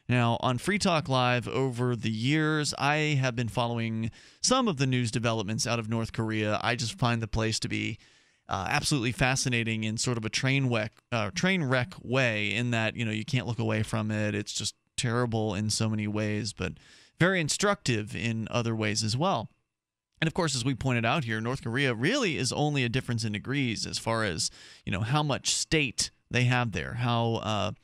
Now, on Free Talk Live over the years, I have been following some of the news developments out of North Korea. I just find the place to be absolutely fascinating in sort of a train wreck way, in that, you can't look away from it. It's just terrible in so many ways, but very instructive in other ways as well. And of course, as we pointed out here, North Korea really is only a difference in degrees as far as, how much state they have there, how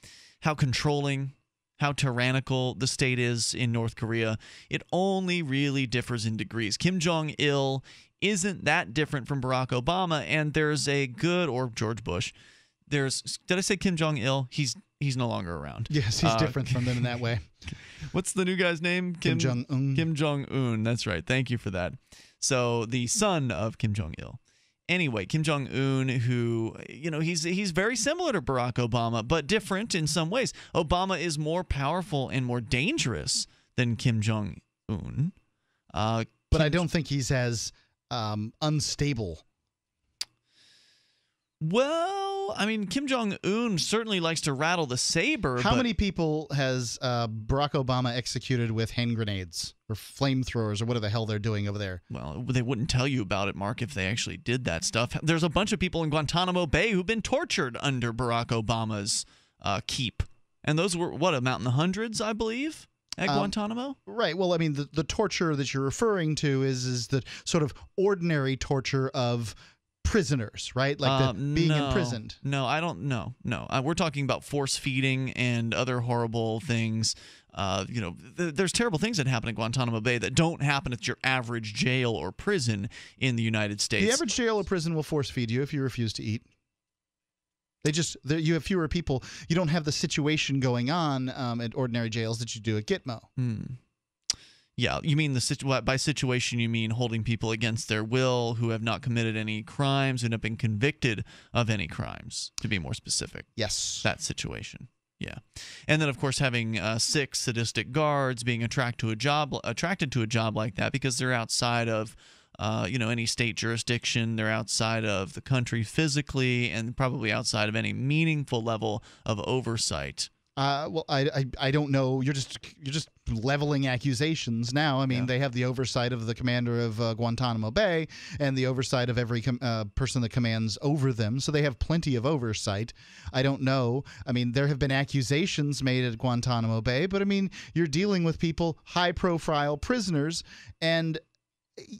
controlling, how tyrannical the state is in North Korea. It only really differs in degrees. Kim Jong-il isn't that different from Barack Obama, and there's a good, or George Bush. Did I say Kim Jong-il? He's no longer around. Yes, he's different from them in that way. What's the new guy's name? Kim Jong-un. Kim Jong-un. That's right. Thank you for that. So the son of Kim Jong-il. Anyway, Kim Jong-un, who, he's very similar to Barack Obama, but different in some ways. Obama is more powerful and more dangerous than Kim Jong-un. But I don't think he's as unstable. Well, I mean, Kim Jong-un certainly likes to rattle the saber. How many people has Barack Obama executed with hand grenades or flamethrowers or whatever the hell they're doing over there? Well, they wouldn't tell you about it, Mark, if they actually did that stuff. There's a bunch of people in Guantanamo Bay who've been tortured under Barack Obama's keep. And those were, amount in the hundreds, I believe, at Guantanamo? Right. Well, I mean, the torture that you're referring to is the sort of ordinary torture of prisoners, right? Like being imprisoned. No, I don't know. No, we're talking about force feeding and other horrible things. There's terrible things that happen at Guantanamo Bay that don't happen at your average jail or prison in the United States. The average jail or prison will force feed you if you refuse to eat. You have fewer people. You don't have the situation going on at ordinary jails that you do at Gitmo. Yeah, you mean by situation you mean holding people against their will who have not committed any crimes, who have not been convicted of any crimes, to be more specific. Yes. That situation. Yeah. And then, of course, having 6 sadistic guards being attracted to a job like that because they're outside of any state jurisdiction. They're outside of the country physically and probably outside of any meaningful level of oversight. Well, I don't know. You're just leveling accusations now. I mean, They have the oversight of the commander of Guantanamo Bay and the oversight of every person that commands over them. So they have plenty of oversight. I don't know. I mean, there have been accusations made at Guantanamo Bay, but I mean, you're dealing with people, high-profile prisoners, and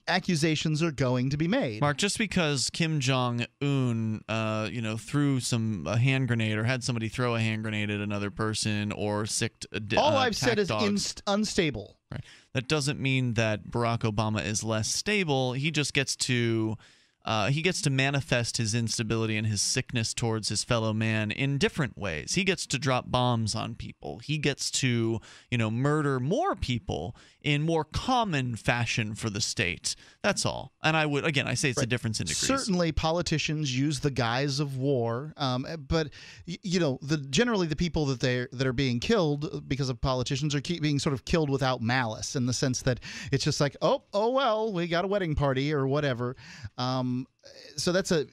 accusations are going to be made. Mark, just because Kim Jong-un, threw a hand grenade or had somebody throw a hand grenade at another person or sicked a all I've said is unstable. Right. That doesn't mean that Barack Obama is less stable. He just gets to manifest his instability and his sickness towards his fellow man in different ways. He gets to drop bombs on people. He gets to, murder more people in more common fashion for the state. That's all. And I say it's a difference in degrees. Certainly politicians use the guise of war, but generally the people that are being killed because of politicians are being sort of killed without malice, in the sense that it's just like, oh well, we got a wedding party or whatever. So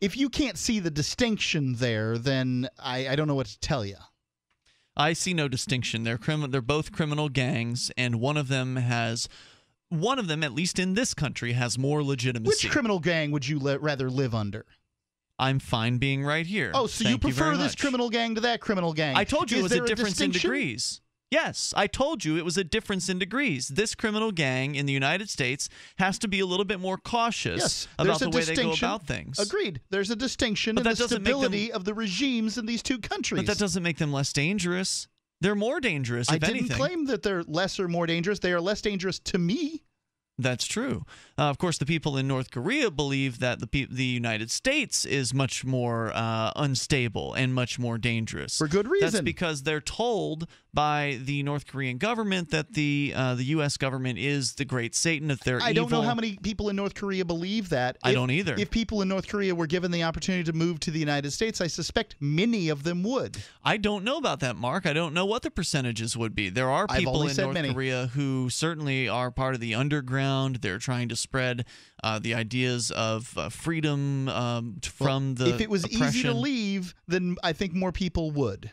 if you can't see the distinction there, then I don't know what to tell you. I see no distinction. They're both criminal gangs, and one of them, at least in this country, has more legitimacy. Which criminal gang would you rather live under? I'm fine being right here. Oh, so you prefer this criminal gang to that criminal gang? I told you it was a difference in degrees. Yes, I told you it was a difference in degrees. This criminal gang in the United States has to be a little bit more cautious about the way they go about things. Agreed. There's a distinction in the stability of the regimes in these two countries. But that doesn't make them less dangerous. They're more dangerous, if anything. I didn't claim that they're less or more dangerous. They are less dangerous to me. That's true. Of course, the people in North Korea believe that the United States is much more unstable and much more dangerous. For good reason. That's because they're told by the North Korean government that the U.S. government is the great Satan, that they're evil. I don't know how many people in North Korea believe that. I don't either. If people in North Korea were given the opportunity to move to the United States, I suspect many of them would. I don't know about that, Mark. I don't know what the percentages would be. There are people in North Korea who certainly are part of the underground. They're trying to spread the ideas of freedom from the If it was oppression. easy to leave, then I think more people would.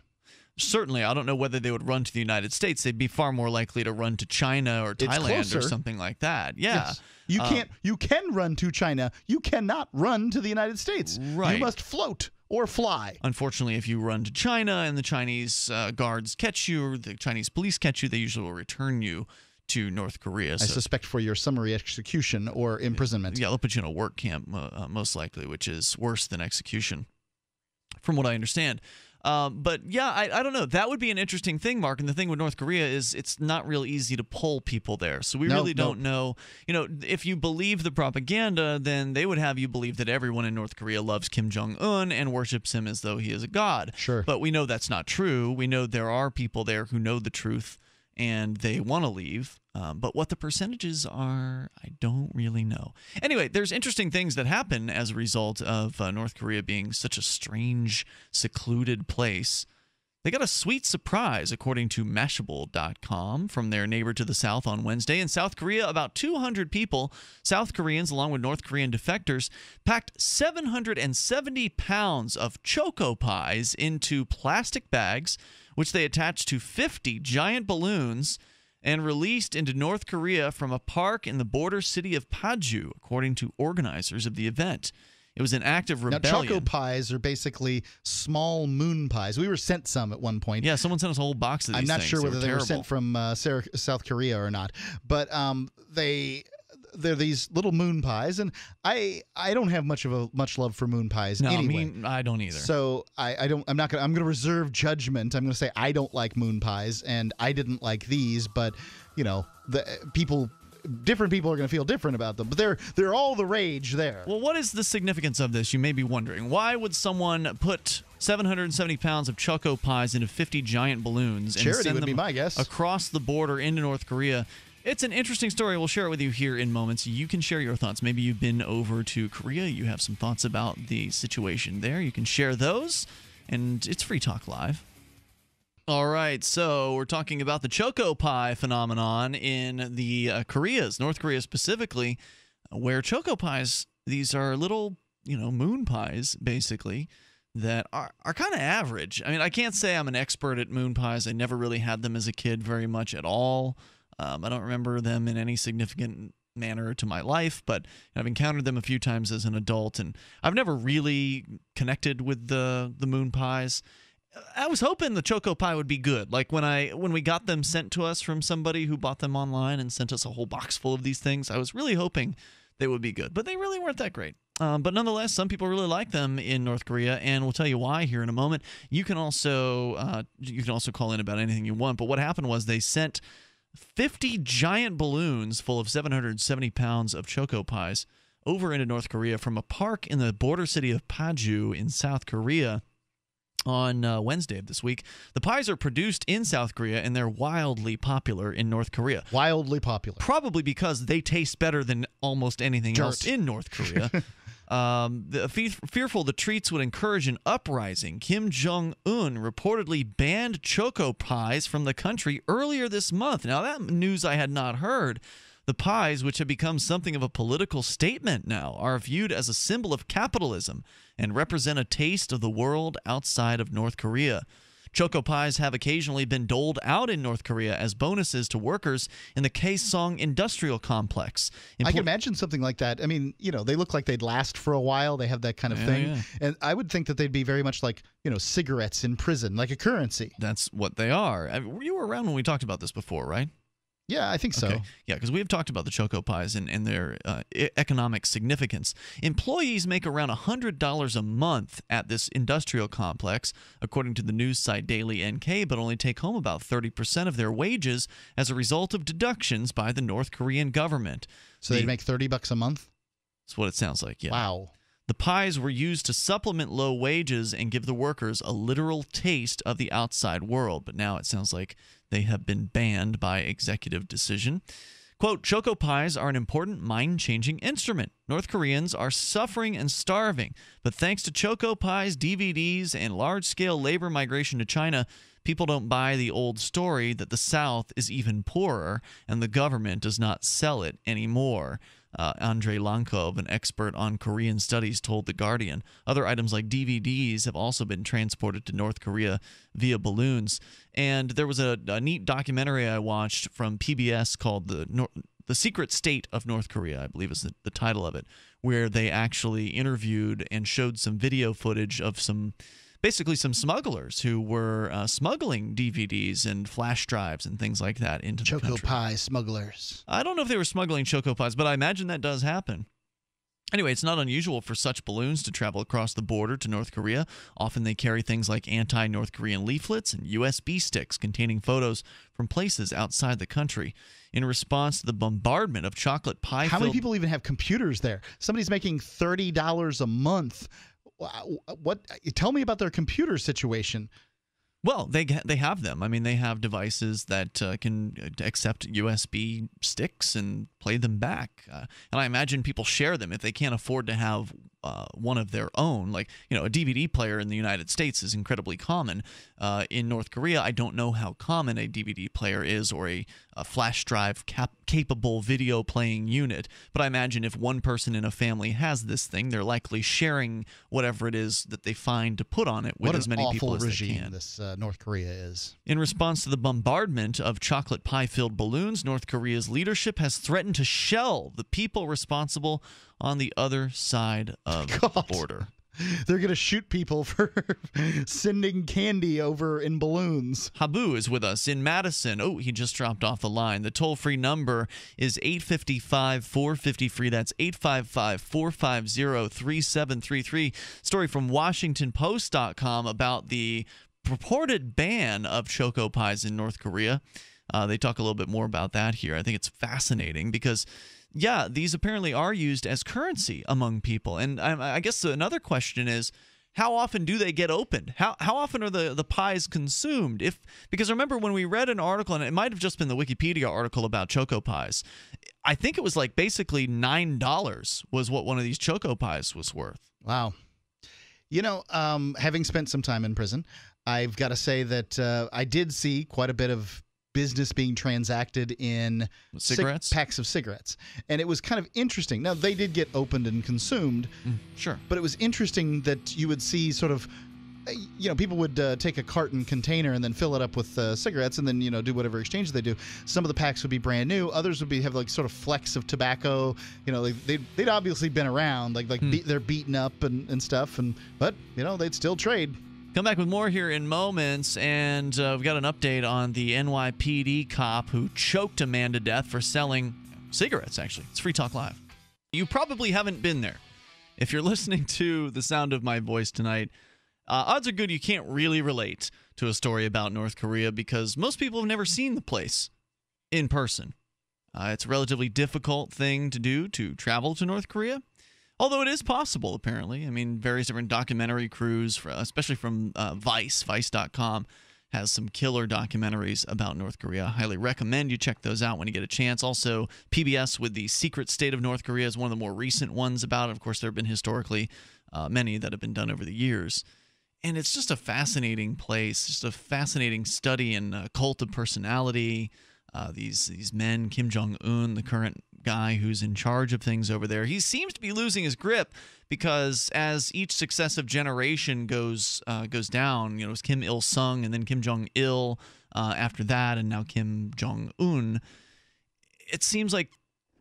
Certainly, I don't know whether they would run to the United States. They'd be far more likely to run to China or Thailand or something like that. Yeah. Yes. You can run to China. You cannot run to the United States. Right. You must float or fly. Unfortunately, if you run to China and the Chinese guards catch you or the Chinese police catch you, they usually will return you to North Korea. I suspect for your summary execution or imprisonment. Yeah, they'll put you in a work camp most likely, which is worse than execution, from what I understand. But yeah, I don't know. That would be an interesting thing, Mark. And the thing with North Korea is it's not real easy to pull people there. So we really don't know. You know, if you believe the propaganda, then they would have you believe that everyone in North Korea loves Kim Jong-un and worships him as though he is a god. Sure. But we know that's not true. We know there are people there who know the truth and they want to leave. But what the percentages are, I don't really know. Anyway, there's interesting things that happen as a result of North Korea being such a strange, secluded place. They got a sweet surprise, according to Mashable.com, from their neighbor to the south on Wednesday. In South Korea, about 200 people, South Koreans along with North Korean defectors, packed 770 pounds of Choco pies into plastic bags, which they attached to 50 giant balloons and released into North Korea from a park in the border city of Paju, according to organizers of the event. It was an act of rebellion. Now, Choco pies are basically small moon pies. We were sent some at one point. Yeah, someone sent us a whole box of these I'm not things. sure whether they were terrible. sent from South Korea or not. But they're these little moon pies, and I don't have much love for moon pies anyway. I don't either. So I'm going to reserve judgment. I'm going to say I don't like moon pies, and I didn't like these, but you know, different people are going to feel different about them, but they're all the rage there. Well, what is the significance of this? You may be wondering. Why would someone put 770 pounds of Choco pies into 50 giant balloons and Charity send would them be my guess. across the border into North Korea? It's an interesting story. We'll share it with you here in moments. You can share your thoughts. Maybe you've been over to Korea. You have some thoughts about the situation there. You can share those, and it's Free Talk Live. All right, so we're talking about the Choco pie phenomenon in the Koreas, North Korea specifically, where Choco pies, these are little, moon pies, basically, that are kind of average. I mean, I can't say I'm an expert at moon pies. I never really had them as a kid very much at all. I don't remember them in any significant manner to my life, but I've encountered them a few times as an adult, and I've never really connected with the moon pies. I was hoping the Choco pie would be good. Like when we got them sent to us from somebody who bought them online and sent us a whole box full of these things, I was really hoping they would be good, but they really weren't that great. But nonetheless, some people really like them in North Korea, and we'll tell you why here in a moment. You can also call in about anything you want. But what happened was they sent 50 giant balloons full of 770 pounds of Choco pies over into North Korea from a park in the border city of Paju in South Korea on Wednesday of this week. The pies are produced in South Korea, and they're wildly popular in North Korea. Wildly popular. Probably because they taste better than almost anything else in North Korea. Fearful the treats would encourage an uprising, Kim Jong-un reportedly banned Choco pies from the country earlier this month. Now, that news I had not heard. The pies, which have become something of a political statement now, are viewed as a symbol of capitalism and represent a taste of the world outside of North Korea. Choco pies have occasionally been doled out in North Korea as bonuses to workers in the Kaesong industrial complex. I can imagine something like that. I mean, they look like they'd last for a while. They have that kind of thing. Yeah. And I would think that they'd be very much like, cigarettes in prison, like a currency. That's what they are. You were around when we talked about this before, right? Yeah, I think so. Okay. Yeah, because we have talked about the Choco pies and their economic significance. Employees make around $100 a month at this industrial complex, according to the news site Daily NK, but only take home about 30% of their wages as a result of deductions by the North Korean government. So they make $30 a month? That's what it sounds like, yeah. Wow. The pies were used to supplement low wages and give the workers a literal taste of the outside world. But now it sounds like they have been banned by executive decision. Quote, Choco pies are an important mind-changing instrument. North Koreans are suffering and starving. But thanks to Choco pies, DVDs, and large-scale labor migration to China, people don't buy the old story that the South is even poorer and the government does not sell it anymore. Andrei Lankov, an expert on Korean studies, told The Guardian. Other items like DVDs have also been transported to North Korea via balloons. And there was a neat documentary I watched from PBS called The Secret State of North Korea, I believe is the title of it, where they actually interviewed and showed some video footage of basically some smugglers who were smuggling DVDs and flash drives and things like that into the country. Choco pie smugglers. I don't know if they were smuggling Choco pies, but I imagine that does happen. Anyway, it's not unusual for such balloons to travel across the border to North Korea. Often they carry things like anti-North Korean leaflets and USB sticks containing photos from places outside the country. In response to the bombardment of chocolate pie, how many people even have computers there? Somebody's making $30 a month. What? Tell me about their computer situation. Well, they have them. I mean, they have devices that can accept USB sticks and play them back. And I imagine people share them if they can't afford to have one of their own. Like, a DVD player in the United States is incredibly common. In North Korea, I don't know how common a DVD player is, or a flash drive capable video playing unit. But I imagine if one person in a family has this thing, they're likely sharing whatever it is that they find to put on it with as many people as they can. What an awful regime this North Korea is. In response to the bombardment of chocolate pie-filled balloons, North Korea's leadership has threatened to shell the people responsible on the other side of the border. They're going to shoot people for sending candy over in balloons. Habu is with us in Madison. Oh, he just dropped off the line. The toll-free number is 855-450-FREE. That's 855-450-3733. Story from WashingtonPost.com about the purported ban of Choco pies in North Korea. They talk a little bit more about that here. I think it's fascinating because, yeah, these apparently are used as currency among people. And I guess another question is, how often do they get opened? How often are the pies consumed? Because remember when we read an article, and it might have just been the Wikipedia article about Choco pies, I think it was like basically $9 was what one of these Choco pies was worth. Wow. Having spent some time in prison, I've got to say that I did see quite a bit of business being transacted in cigarettes, packs of cigarettes, and it was kind of interesting. Now they did get opened and consumed, sure, but it was interesting that you would see sort of, people would take a carton container and then fill it up with cigarettes, and then do whatever exchange they do. Some of the packs would be brand new, others would have like sort of flecks of tobacco. They'd obviously been around, they're beaten up and stuff, but they'd still trade. Come back with more here in moments, and we've got an update on the NYPD cop who choked a man to death for selling cigarettes, actually. It's Free Talk Live. You probably haven't been there. If you're listening to the sound of my voice tonight, odds are good you can't really relate to a story about North Korea because most people have never seen the place in person. It's a relatively difficult thing to do to travel to North Korea. Although it is possible, apparently. I mean, various different documentary crews, especially from Vice.com, has some killer documentaries about North Korea. I highly recommend you check those out when you get a chance. Also, PBS with The Secret State of North Korea is one of the more recent ones about it. Of course, there have been historically many that have been done over the years. And it's just a fascinating place, just a fascinating study in cult of personality. These men, Kim Jong-un, the current guy who's in charge of things over there, he seems to be losing his grip because as each successive generation goes down, it was Kim Il-sung and then Kim Jong-il after that, and now Kim Jong-un. It seems like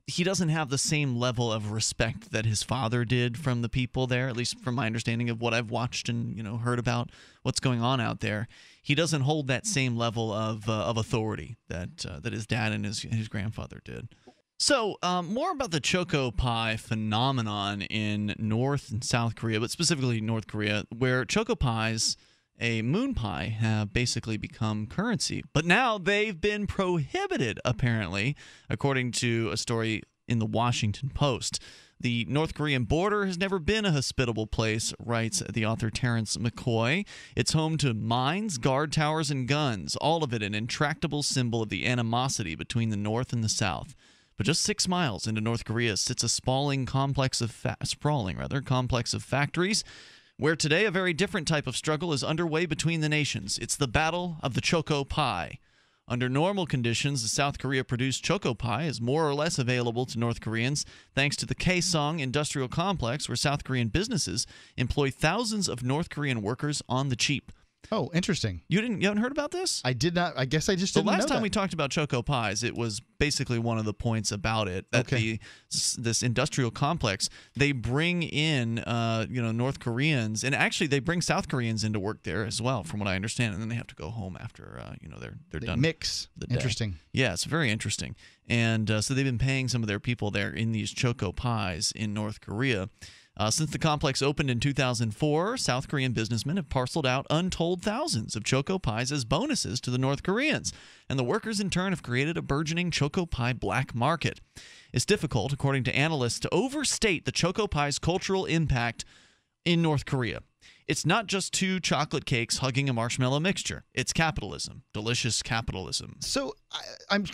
he doesn't have the same level of respect that his father did from the people there, at least from my understanding of what I've watched and heard about what's going on out there. He doesn't hold that same level of authority that his dad and his grandfather did. So more about the Choco pie phenomenon in North and South Korea, but specifically North Korea, where Choco pies, a moon pie, have basically become currency. But now they've been prohibited, apparently, according to a story in the Washington Post. The North Korean border has never been a hospitable place, writes the author Terrence McCoy. It's home to mines, guard towers, and guns, all of it an intractable symbol of the animosity between the North and the South. But just 6 miles into North Korea sits a sprawling complex of factories, where today a very different type of struggle is underway between the nations. It's the battle of the Choco pie. Under normal conditions, the South Korea-produced Choco Pie is more or less available to North Koreans thanks to the Kaesong industrial complex, where South Korean businesses employ thousands of North Korean workers on the cheap. Oh, interesting. You haven't heard about this? I did not. I guess I just didn't know The last time that. we talked about Choco Pies, it was basically one of the points about it that this industrial complex, they bring in North Koreans, and actually they bring South Koreans into work there as well, from what I understand, and then they have to go home after they're done. Mix. The day. Interesting. Yeah, it's very interesting. And so they've been paying some of their people there in these Choco Pies in North Korea. Since the complex opened in 2004, South Korean businessmen have parceled out untold thousands of Choco Pies as bonuses to the North Koreans, and the workers in turn have created a burgeoning Choco Pie black market. It's difficult, according to analysts, to overstate the Choco Pie's cultural impact in North Korea. It's not just two chocolate cakes hugging a marshmallow mixture. It's capitalism, delicious capitalism. So I'm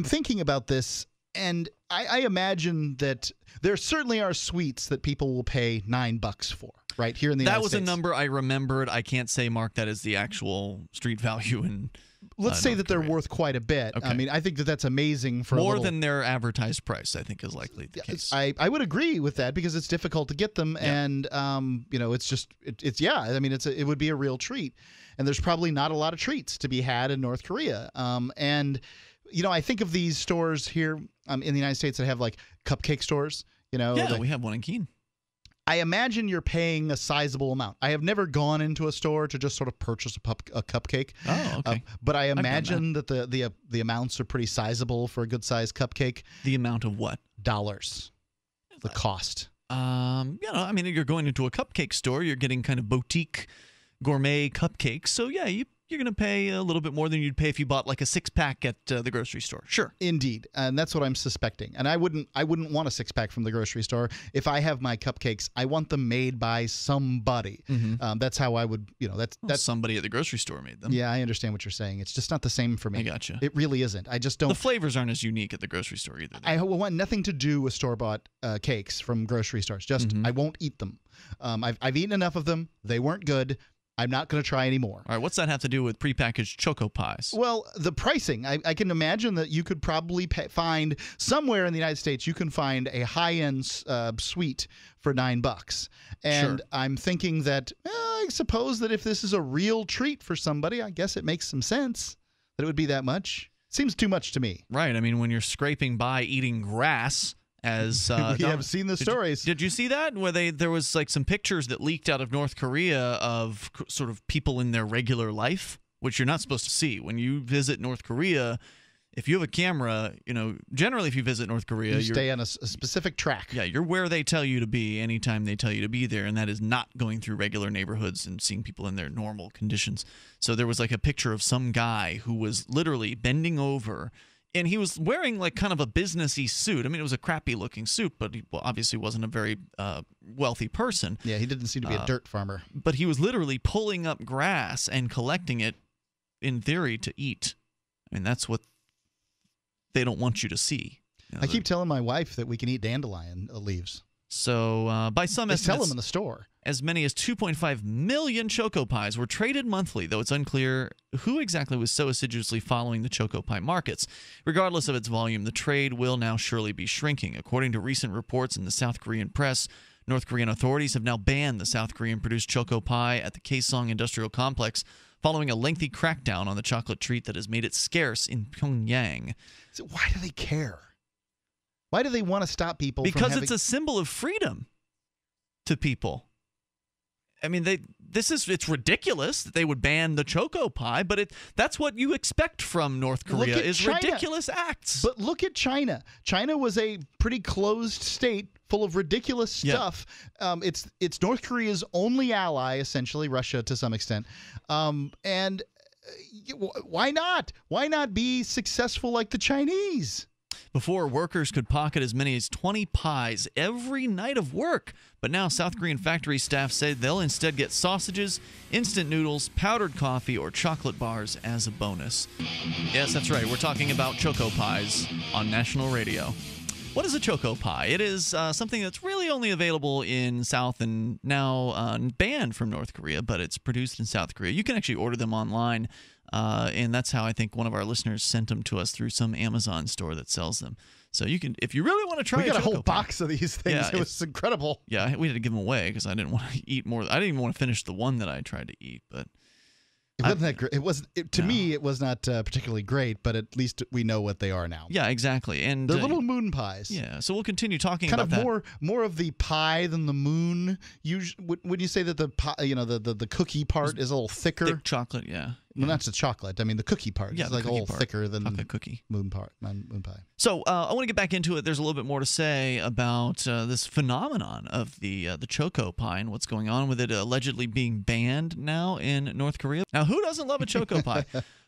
thinking about this, and I imagine that there certainly are sweets that people will pay $9 for, right, here in the United States. That was a number I remembered. I can't say, Mark, that is the actual street value in Let's say North that they're Korea. worth quite a bit. Okay. I mean, I think that that's amazing for more a little, than their advertised price, I think, is likely the case. I would agree with that because it's difficult to get them, and it's just I mean, it would be a real treat, and there's probably not a lot of treats to be had in North Korea, and I think of these stores here in the United States that have like cupcake stores. Yeah, we have one in Keene. I imagine you're paying a sizable amount. I have never gone into a store to just sort of purchase a cupcake. Oh, okay. But I imagine that the amounts are pretty sizable for a good sized cupcake. The amount of what? Dollars. The cost. I mean, you're going into a cupcake store. You're getting kind of boutique gourmet cupcakes. So yeah, you're going to pay a little bit more than you'd pay if you bought like a 6-pack at the grocery store. Sure. Indeed. And that's what I'm suspecting. And I wouldn't want a 6-pack from the grocery store. If I have my cupcakes, I want them made by somebody. Mm-hmm. That's how I would, that's somebody at the grocery store made them. Yeah, I understand what you're saying. It's just not the same for me. I gotcha. It really isn't. I just don't. The flavors aren't as unique at the grocery store either. I want nothing to do with store-bought cakes from grocery stores. Just I won't eat them. I've eaten enough of them. They weren't good. I'm not going to try anymore. All right, what's that have to do with prepackaged Choco Pies? Well, the pricing. I can imagine that you could probably find somewhere in the United States, you can find a high-end sweet for $9. And Sure. I'm thinking that, I suppose that if this is a real treat for somebody, I guess it makes some sense that it would be that much. Seems too much to me. Right. I mean, when you're scraping by eating grass, as we have seen the stories. Did you see that where there was like some pictures that leaked out of North Korea of sort of people in their regular life, which you're not supposed to see when you visit North Korea. If you have a camera, generally if you visit North Korea, you stay on a specific track. Yeah, you're where they tell you to be anytime they tell you to be there, and that is not going through regular neighborhoods and seeing people in their normal conditions. So there was like a picture of some guy who was literally bending over, and he was wearing like kind of a businessy suit. I mean, it was a crappy looking suit, but he obviously wasn't a very wealthy person. Yeah, he didn't seem to be a dirt farmer. But he was literally pulling up grass and collecting it, in theory, to eat. I mean, that's what they don't want you to see. I keep telling my wife that we can eat dandelion leaves. So by some estimates, sell them in the store. As many as 2.5 million Choco Pies were traded monthly, though it's unclear who exactly was so assiduously following the Choco Pie markets. Regardless of its volume, the trade will now surely be shrinking. According to recent reports in the South Korean press, North Korean authorities have now banned the South Korean-produced Choco Pie at the Kaesong Industrial Complex following a lengthy crackdown on the chocolate treat that has made it scarce in Pyongyang. So why do they care? Why do they want to stop people from Because it's a symbol of freedom to people. I mean, it's ridiculous that they would ban the Choco Pie, but that's what you expect from North Korea is China. Ridiculous acts. But look at China. China was a pretty closed state full of ridiculous stuff. Yeah. It's North Korea's only ally, essentially, Russia to some extent. And why not? Why not be successful like the Chinese? Before, workers could pocket as many as 20 pies every night of work. But now South Korean factory staff say they'll instead get sausages, instant noodles, powdered coffee, or chocolate bars as a bonus. Yes, that's right. We're talking about Choco Pies on national radio. What is a Choco Pie? It is something that's really only available in South and now banned from North Korea, but it's produced in South Korea. You can actually order them online And that's how I think one of our listeners sent them to us through some Amazon store that sells them. So you can, if you really want to try, we got a whole Choco Pie, box of these things. Yeah, it was incredible. Yeah, we had to give them away because I didn't want to eat more. I didn't even want to finish the one that I tried to eat, but. It wasn't that great. It was to me. It was not particularly great, but at least we know what they are now. Yeah, exactly. And they're little moon pies. Yeah, so we'll continue talking kind about of that. more of the pie than the moon. Would you say that the pie, the cookie part is a little thicker? Thick chocolate, yeah. Well, not the chocolate. I mean, the cookie part. Yeah, it's like a little thicker than chocolate cookie. Moon pie. So I want to get back into it. There's a little bit more to say about this phenomenon of the Choco Pie and what's going on with it allegedly being banned now in North Korea. Now, who doesn't love a Choco Pie?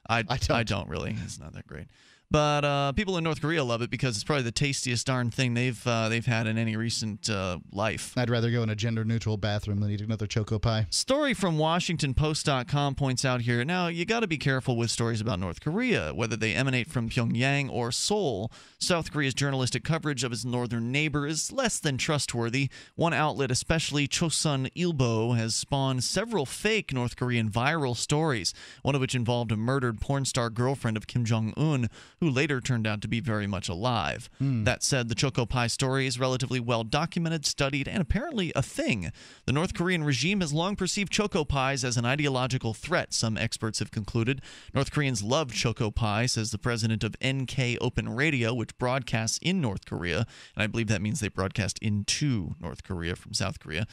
I don't really. It's not that great. But people in North Korea love it because it's probably the tastiest darn thing they've had in any recent life. I'd rather go in a gender-neutral bathroom than eat another Choco Pie. Story from WashingtonPost.com points out here, now you got to be careful with stories about North Korea, whether they emanate from Pyongyang or Seoul. South Korea's journalistic coverage of its northern neighbor is less than trustworthy. One outlet, especially Chosun Ilbo, has spawned several fake North Korean viral stories, one of which involved a murdered porn star girlfriend of Kim Jong-un, who later turned out to be very much alive. That said, the Choco Pie story is relatively well documented, studied, and apparently a thing. The North Korean regime has long perceived Choco Pies as an ideological threat, some experts have concluded. North Koreans love Choco Pie, says the president of NK Open Radio, which broadcasts in North Korea, and I believe that means they broadcast into North Korea from South Korea.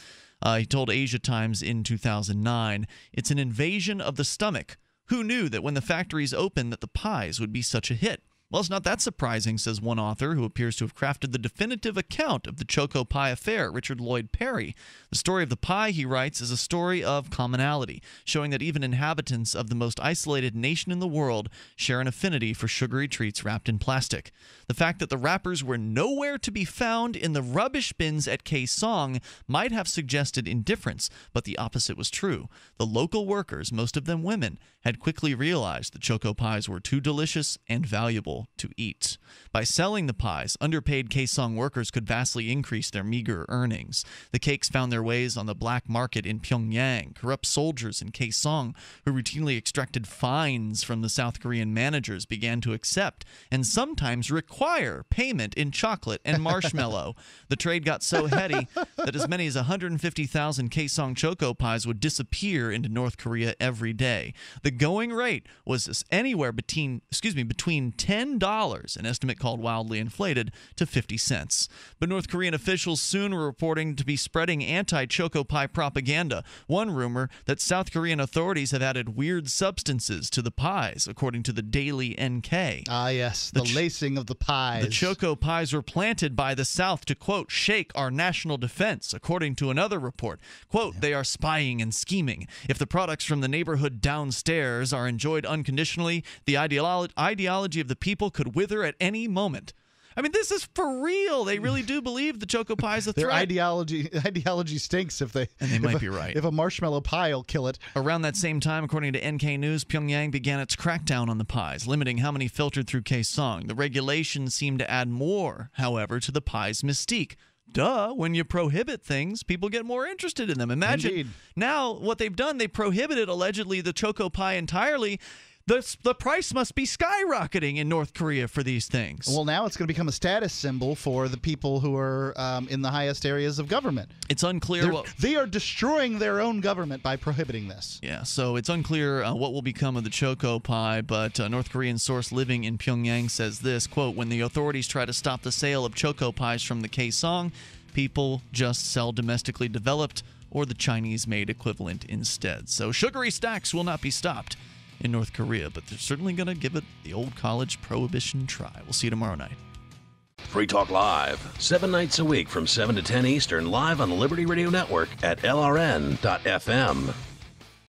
He told Asia Times in 2009, "It's an invasion of the stomach. Who knew that when the factories opened that the pies would be such a hit? Well, it's not that surprising," says one author who appears to have crafted the definitive account of the Choco Pie affair, Richard Lloyd Perry. The story of the pie, he writes, is a story of commonality, showing that even inhabitants of the most isolated nation in the world share an affinity for sugary treats wrapped in plastic. The fact that the wrappers were nowhere to be found in the rubbish bins at Kaesong might have suggested indifference, but the opposite was true. The local workers, most of them women, had quickly realized the Choco Pies were too delicious and valuable to eat. By selling the pies, underpaid Kaesong workers could vastly increase their meager earnings. The cakes found their ways on the black market in Pyongyang. Corrupt soldiers in Kaesong, who routinely extracted fines from the South Korean managers, began to accept and sometimes require payment in chocolate and marshmallow. The trade got so heady that as many as 150,000 Kaesong Choco Pies would disappear into North Korea every day. The going rate was anywhere between $10, an estimate called wildly inflated, to 50 cents. But North Korean officials soon were reporting to be spreading anti-Choco Pie propaganda. One rumor that South Korean authorities have added weird substances to the pies, according to the Daily NK. Ah, yes, the lacing of the pies. The Choco Pies were planted by the South to, quote, shake our national defense, according to another report. Quote, they are spying and scheming. If the products from the neighborhood downstairs are enjoyed unconditionally, the ideology of the people could wither at any moment. I mean, this is for real. They really do believe the Choco Pie is a threat. Their ideology stinks if they... And they might be right. If a marshmallow pie will kill it. Around that same time, according to NK News, Pyongyang began its crackdown on the pies, limiting how many filtered through Kaesong. The regulations seemed to add more, however, to the pie's mystique. Duh, when you prohibit things, people get more interested in them. Imagine Indeed. Now what they've done, they prohibited, allegedly, the Choco Pie entirely. The price must be skyrocketing in North Korea for these things. Well, now it's going to become a status symbol for the people who are in the highest areas of government. It's unclear. They are destroying their own government by prohibiting this. Yeah, so it's unclear what will become of the Choco Pie, but North Korean source living in Pyongyang says this, quote, when the authorities try to stop the sale of Choco Pies from the Kaesong, people just sell domestically developed or the Chinese-made equivalent instead. So sugary stacks will not be stopped in North Korea, but they're certainly going to give it the old college prohibition try. We'll see you tomorrow night. Free Talk Live, 7 nights a week from 7 to 10 Eastern, live on the Liberty Radio Network at LRN.FM.